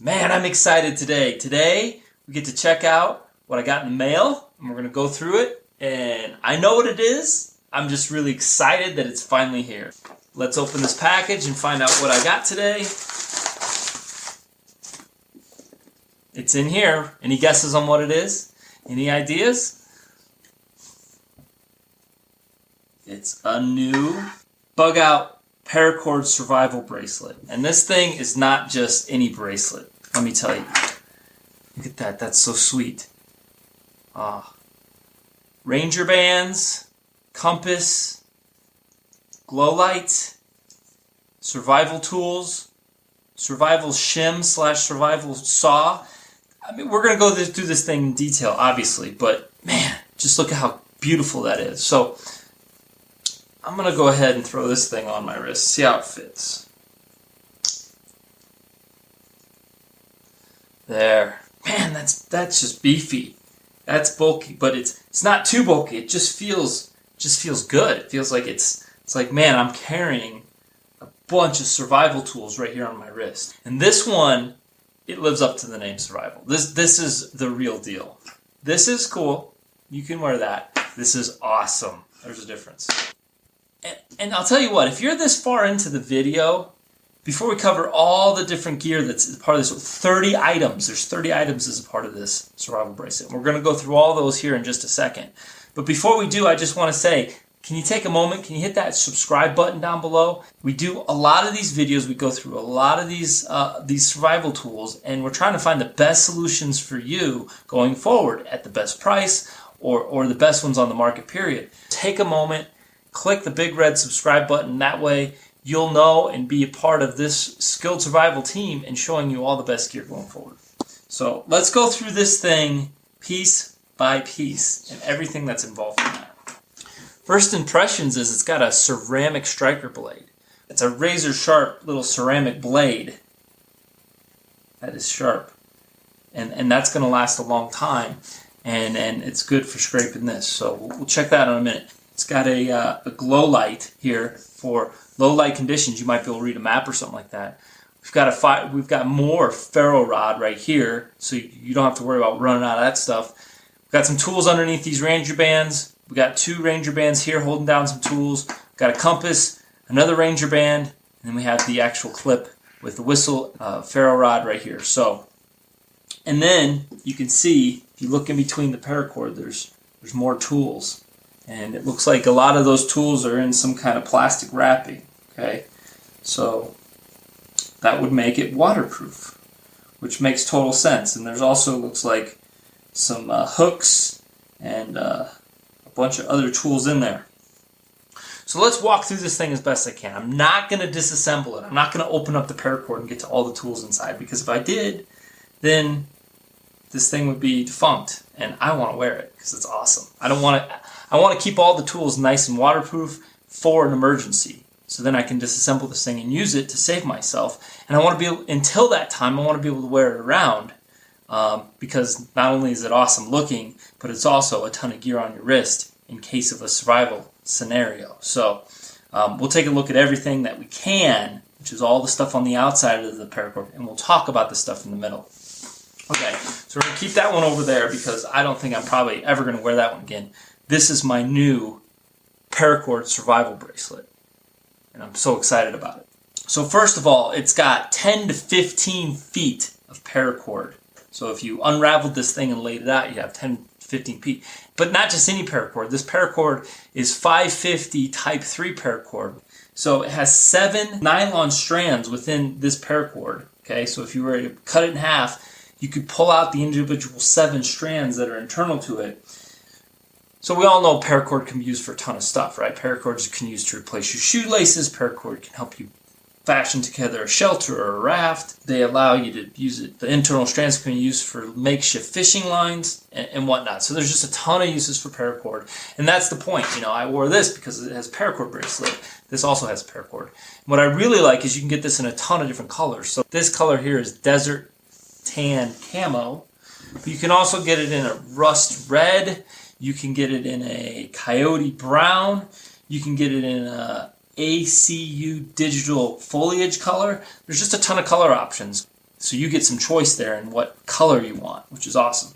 Man, I'm excited today. Today, we get to check out what I got in the mail, and we're going to go through it, and I know what it is. I'm just really excited that it's finally here. Let's open this package and find out what I got today. It's in here. Any guesses on what it is? Any ideas? It's a new bug-out Paracord survival bracelet. And this thing is not just any bracelet, let me tell you. Look at that, that's so sweet. Ranger bands, compass, glow light, survival tools, survival shim / survival saw. I mean, we're going to go through this thing in detail, obviously, but man, just look at how beautiful that is. So I'm going to go ahead and throw this thing on my wrist, see how it fits. There. Man, that's just beefy. That's bulky, but it's not too bulky. It just feels good. It feels like it's like, man, I'm carrying a bunch of survival tools right here on my wrist. And this one, it lives up to the name survival. This is the real deal. This is cool. You can wear that. This is awesome. There's a difference. And I'll tell you what, if you're this far into the video, before we cover all the different gear that's part of this, 30 items, there's 30 items as a part of this survival bracelet. We're going to go through all those here in just a second. But before we do, I just want to say, can you take a moment, can you hit that subscribe button down below? We do a lot of these videos, we go through a lot of these survival tools, and we're trying to find the best solutions for you going forward at the best price or the best ones on the market, period. Take a moment, click the big red subscribe button. That way you'll know and be a part of this skilled survival team and showing you all the best gear going forward. So let's go through this thing piece by piece and everything that's involved in that. First impressions is it's got a ceramic striker blade. It's a razor sharp little ceramic blade that is sharp. And that's going to last a long time. And it's good for scraping this. So we'll check that out in a minute. It's got a glow light here for low light conditions. You might be able to read a map or something like that. We've got more ferro rod right here, so you don't have to worry about running out of that stuff. We've got some tools underneath these Ranger bands. We got 2 Ranger bands here holding down some tools. We've got a compass, another Ranger band, and then we have the actual clip with the whistle ferro rod right here. So, and then you can see if you look in between the paracord, there's more tools. And it looks like a lot of those tools are in some kind of plastic wrapping, okay? So that would make it waterproof, which makes total sense. And there's also, looks like, some hooks and a bunch of other tools in there. So let's walk through this thing as best I can. I'm not going to disassemble it. I'm not going to open up the paracord and get to all the tools inside, because if I did, then this thing would be defunct. And I want to wear it because it's awesome. I want to keep all the tools nice and waterproof for an emergency. So then I can disassemble this thing and use it to save myself. And I want to be able, until that time, I want to be able to wear it around because not only is it awesome looking, but it's also a ton of gear on your wrist in case of a survival scenario. So we'll take a look at everything that we can, which is all the stuff on the outside of the paracord, and we'll talk about the stuff in the middle. Okay, so we're going to keep that one over there because I don't think I'm probably ever going to wear that one again. This is my new Paracord survival bracelet, and I'm so excited about it. So first of all, it's got 10 to 15 feet of paracord. So if you unraveled this thing and laid it out, you have 10 to 15 feet. But not just any paracord. This paracord is 550 Type III paracord. So it has 7 nylon strands within this paracord. Okay, so if you were to cut it in half, you could pull out the individual 7 strands that are internal to it. So we all know paracord can be used for a ton of stuff, right? Paracords can be used to replace your shoelaces. Paracord can help you fashion together a shelter or a raft. They allow you to use it. The internal strands can be used for makeshift fishing lines and whatnot. So there's just a ton of uses for paracord. And that's the point. You know, I wore this because it has a paracord bracelet. This also has a paracord. What I really like is you can get this in a ton of different colors. So this color here is desert tan camo. But you can also get it in a rust red. You can get it in a coyote brown. You can get it in a ACU digital foliage color. There's just a ton of color options. So you get some choice there in what color you want, which is awesome.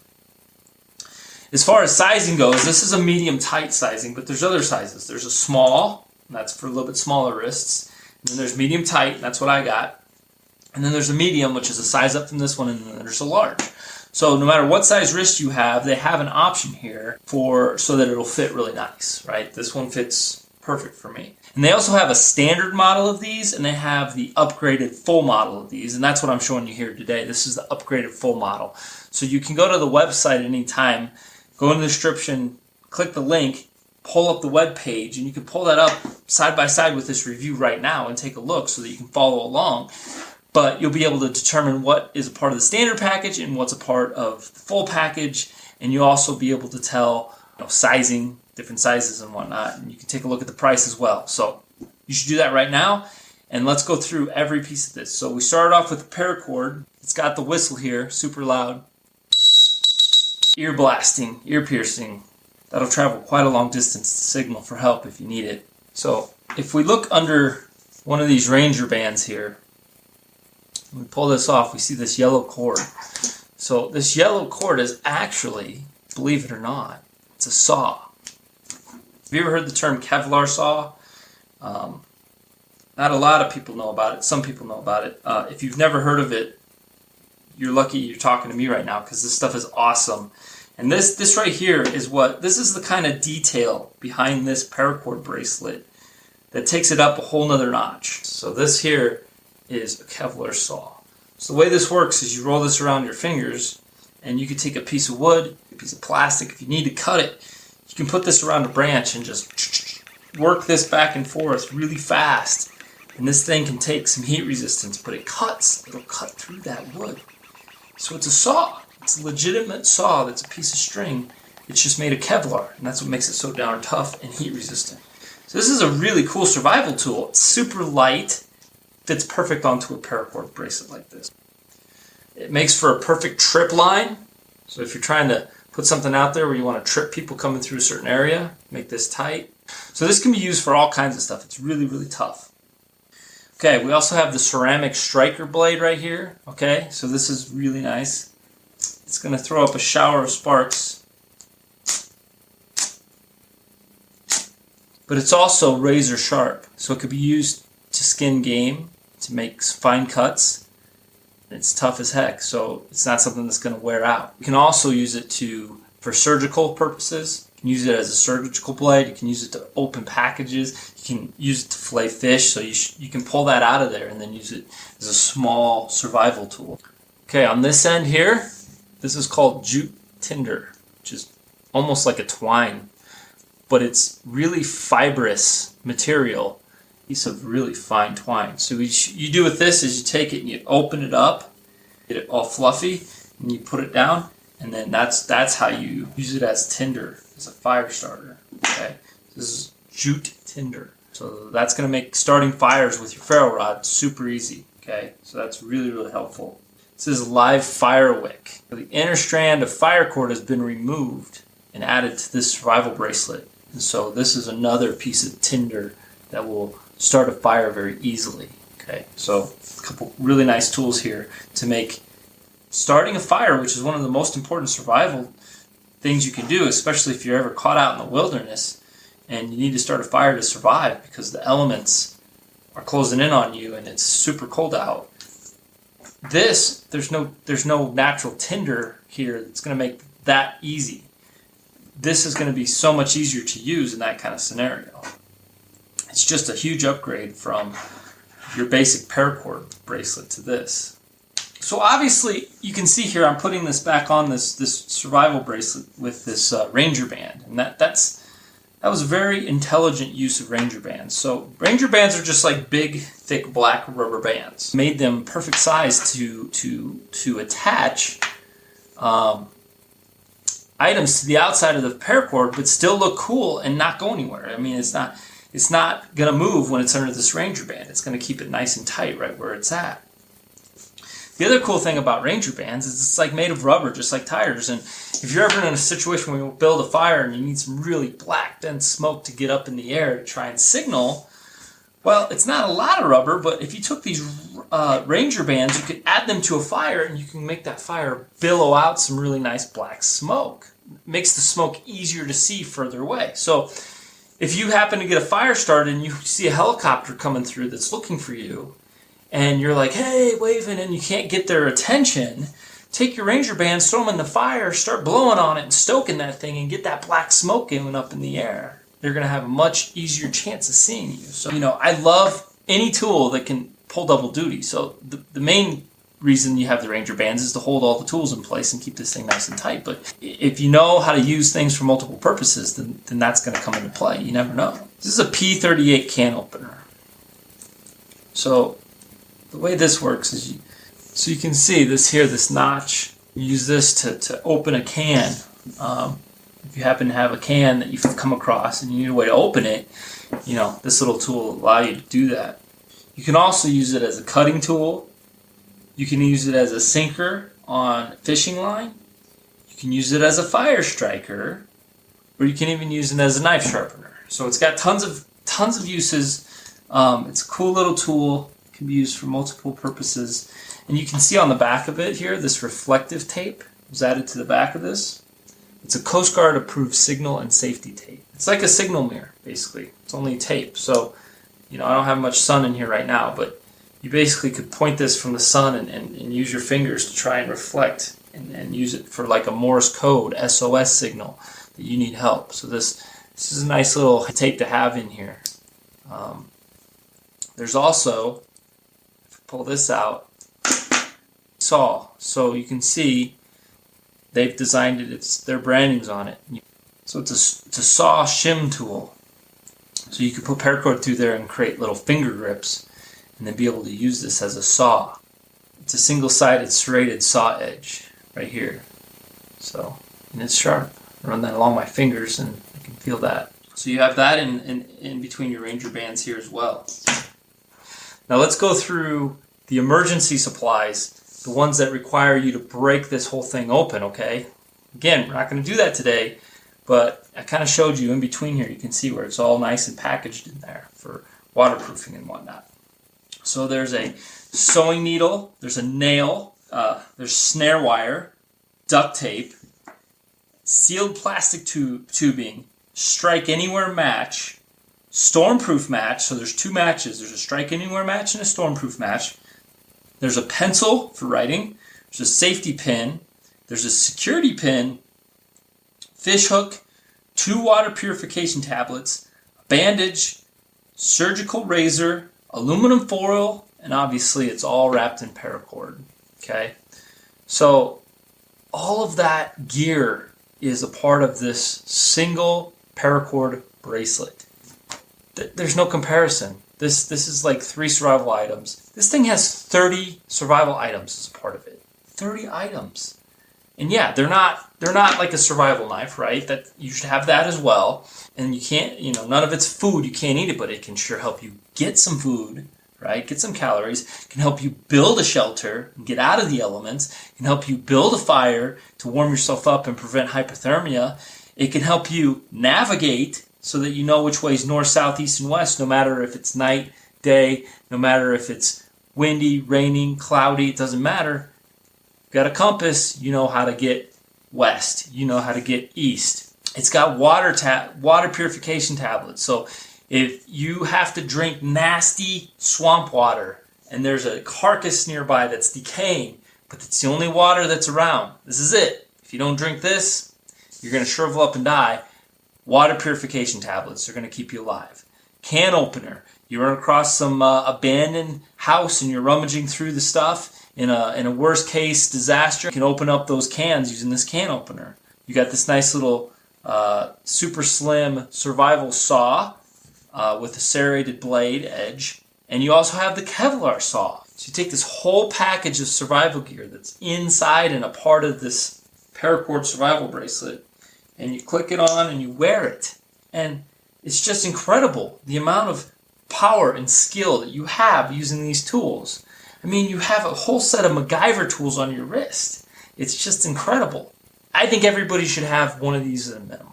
As far as sizing goes, this is a medium tight sizing, but there's other sizes. There's a small, and that's for a little bit smaller wrists. And then there's medium tight, and that's what I got. And then there's a medium, which is a size up from this one, and then there's a large. So no matter what size wrist you have, they have an option here so that it'll fit really nice, right? This one fits perfect for me. And they also have a standard model of these, and they have the upgraded full model of these, and that's what I'm showing you here today. This is the upgraded full model. So you can go to the website at any time, go in the description, click the link, pull up the web page, and you can pull that up side by side with this review right now and take a look so that you can follow along. But you'll be able to determine what is a part of the standard package and what's a part of the full package, and you'll also be able to tell sizing, different sizes and whatnot, and you can take a look at the price as well. So you should do that right now, and let's go through every piece of this. So we started off with the paracord. It's got the whistle here, super loud, ear blasting, ear piercing. That'll travel quite a long distance to signal for help if you need it. So if we look under one of these Ranger bands here, when we pull this off, we see this yellow cord. So this yellow cord is actually, believe it or not, it's a saw. Have you ever heard the term Kevlar Saw? Not a lot of people know about it. Some people know about it. If you've never heard of it, you're lucky you're talking to me right now, because this stuff is awesome. And this right here is this is the kind of detail behind this paracord bracelet that takes it up a whole nother notch. So this here is a Kevlar saw. So the way this works is you roll this around your fingers, and you can take a piece of wood, a piece of plastic. If you need to cut it, you can put this around a branch and just work this back and forth really fast. And this thing can take some heat resistance, but it cuts. It'll cut through that wood. So it's a saw. It's a legitimate saw that's a piece of string. It's just made of Kevlar, and that's what makes it so darn tough and heat resistant. So this is a really cool survival tool. It's super light. Fits perfect onto a paracord bracelet like this. It makes for a perfect trip line. So if you're trying to put something out there where you want to trip people coming through a certain area, make this tight. So this can be used for all kinds of stuff. It's really, really tough. Okay, we also have the ceramic striker blade right here. Okay, so this is really nice. It's going to throw up a shower of sparks. But it's also razor sharp, so it could be used to skin game, to make fine cuts. It's tough as heck, so it's not something that's going to wear out. You can also use it for surgical purposes. You can use it as a surgical blade. You can use it to open packages. You can use it to fillet fish, so you can pull that out of there and then use it as a small survival tool. Okay, on this end here, this is called Jute Tinder, which is almost like a twine, but it's really fibrous material. Piece of really fine twine. So what you do with this is you take it and you open it up, get it all fluffy, and you put it down, and then that's how you use it as tinder, as a fire starter. Okay, this is Jute Tinder. So that's going to make starting fires with your ferro rod super easy. Okay, so that's really, really helpful. This is live fire wick. So the inner strand of fire cord has been removed and added to this survival bracelet, and so this is another piece of tinder that will start a fire very easily. Okay, so a couple really nice tools here to make starting a fire, which is one of the most important survival things you can do, especially if you're ever caught out in the wilderness and you need to start a fire to survive because the elements are closing in on you and it's super cold out. There's no natural tinder here that's going to make that easy. This is going to be so much easier to use in that kind of scenario. It's just a huge upgrade from your basic paracord bracelet to this. So obviously, you can see here I'm putting this back on this survival bracelet with this Ranger band, and that was a very intelligent use of Ranger bands. So Ranger bands are just like big, thick black rubber bands. Made them perfect size to attach items to the outside of the paracord, but still look cool and not go anywhere. I mean, it's not going to move when it's under this Ranger band. It's going to keep it nice and tight right where it's at. The other cool thing about Ranger bands is it's like made of rubber, just like tires. And if you're ever in a situation where you build a fire and you need some really black, dense smoke to get up in the air to try and signal, well, it's not a lot of rubber, but if you took these Ranger bands, you could add them to a fire and you can make that fire billow out some really nice black smoke. It makes the smoke easier to see further away. So if you happen to get a fire started and you see a helicopter coming through that's looking for you, and you're like, hey, waving, and you can't get their attention, take your Ranger bands, throw them in the fire, start blowing on it and stoking that thing and get that black smoke going up in the air. They're going to have a much easier chance of seeing you. So, I love any tool that can pull double duty. So the main reason you have the Ranger bands is to hold all the tools in place and keep this thing nice and tight. But if you know how to use things for multiple purposes, then that's going to come into play. You never know. This is a P38 can opener. So the way this works is so you can see this here, this notch. You use this to open a can. If you happen to have a can that you've come across and you need a way to open it, this little tool will allow you to do that. You can also use it as a cutting tool. You can use it as a sinker on a fishing line. You can use it as a fire striker, or you can even use it as a knife sharpener. So it's got tons of uses. It's a cool little tool. It can be used for multiple purposes. And you can see on the back of it here, this reflective tape was added to the back of this. It's a Coast Guard approved signal and safety tape. It's like a signal mirror, basically. It's only tape. So, I don't have much sun in here right now, but you basically could point this from the sun and use your fingers to try and reflect and use it for like a Morse code SOS signal that you need help. So this is a nice little tape to have in here. There's also, if I pull this out, saw. So you can see they've designed it, their branding's on it. So it's a saw shim tool. So you can put paracord through there and create little finger grips and then be able to use this as a saw. It's a single-sided serrated saw edge right here. So, and it's sharp. I run that along my fingers and I can feel that. So you have that in between your Ranger bands here as well. Now let's go through the emergency supplies, the ones that require you to break this whole thing open, okay? Again, we're not going to do that today, but I kind of showed you in between here. You can see where it's all nice and packaged in there for waterproofing and whatnot. So there's a sewing needle, there's a nail, there's snare wire, duct tape, sealed plastic tubing, strike anywhere match, stormproof match. So there's two matches. There's a strike anywhere match and a stormproof match. There's a pencil for writing. There's a safety pin. There's a security pin, fish hook, 2 water purification tablets, a bandage, surgical razor, aluminum foil, and obviously it's all wrapped in paracord. Okay, so all of that gear is a part of this single paracord bracelet. There's no comparison. This is like 3 survival items. This thing has 30 survival items as a part of it. 30 items. And yeah, they're not like a survival knife, right? That you should have that as well. And you can't, none of it's food. You can't eat it, but it can sure help you get some food, right? Get some calories. It can help you build a shelter and get out of the elements. It can help you build a fire to warm yourself up and prevent hypothermia. It can help you navigate so that you know which way is north, south, east, and west, no matter if it's night, day, no matter if it's windy, raining, cloudy, it doesn't matter. Got a compass, you know how to get west, you know how to get east. It's got water purification tablets. So if you have to drink nasty swamp water and there's a carcass nearby that's decaying, but it's the only water that's around, this is it. If you don't drink this, you're going to shrivel up and die. Water purification tablets are going to keep you alive. Can opener. You run across some abandoned house and you're rummaging through the stuff. In a worst case disaster, you can open up those cans using this can opener. You got this nice little super slim survival saw with a serrated blade edge. And you also have the Kevlar Saw. So you take this whole package of survival gear that's inside and a part of this paracord survival bracelet, and you click it on and you wear it. And it's just incredible the amount of power and skill that you have using these tools. I mean, you have a whole set of MacGyver tools on your wrist. It's just incredible. I think everybody should have one of these at a minimum.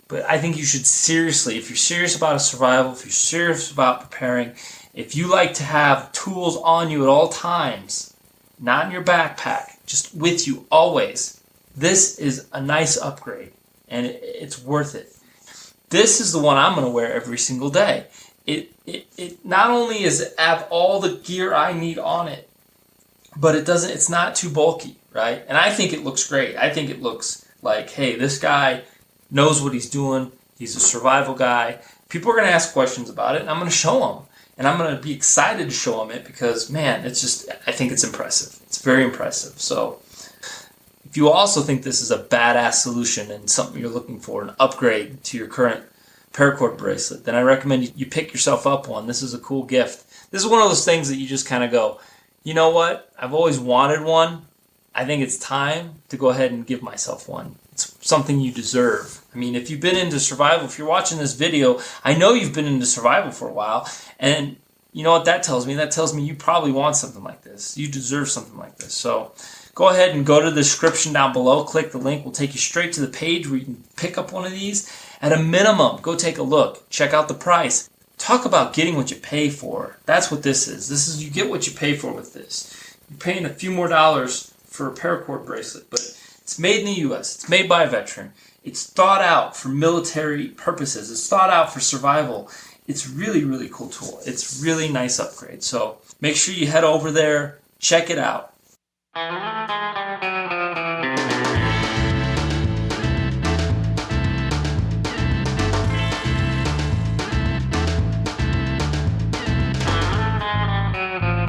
But I think you should seriously, if you're serious about a survival, if you're serious about preparing, If you like to have tools on you at all times, not in your backpack, just with you always, this is a nice upgrade, and it's worth it. This is the one I'm going to wear every single day. It not only is it have all the gear I need on it, but it's not too bulky, right? And I think it looks great. I think it looks like, hey, this guy knows what he's doing. He's a survival guy. People are going to ask questions about it, and I'm going to show them. And I'm going to be excited to show them it because, man, I think it's impressive. It's very impressive. So if you also think this is a badass solution and something you're looking for, an upgrade to your current Paracord bracelet, then I recommend you pick yourself up one. This is a cool gift. This is one of those things that you just kind of go, you know what? I've always wanted one. I think it's time to go ahead and give myself one. It's something you deserve. I mean, if you've been into survival, if you're watching this video, I know you've been into survival for a while, and you know what that tells me? That tells me you probably want something like this. You deserve something like this. So go ahead and go to the description down below. Click the link. We'll take you straight to the page where you can pick up one of these. At a minimum, go take a look. Check out the price. Talk about getting what you pay for. That's what this is. This is, you get what you pay for with this. You're paying a few more dollars for a paracord bracelet, but it's made in the U.S. It's made by a veteran. It's thought out for military purposes. It's thought out for survival. It's really, really cool tool. It's really nice upgrade. So make sure you head over there, check it out.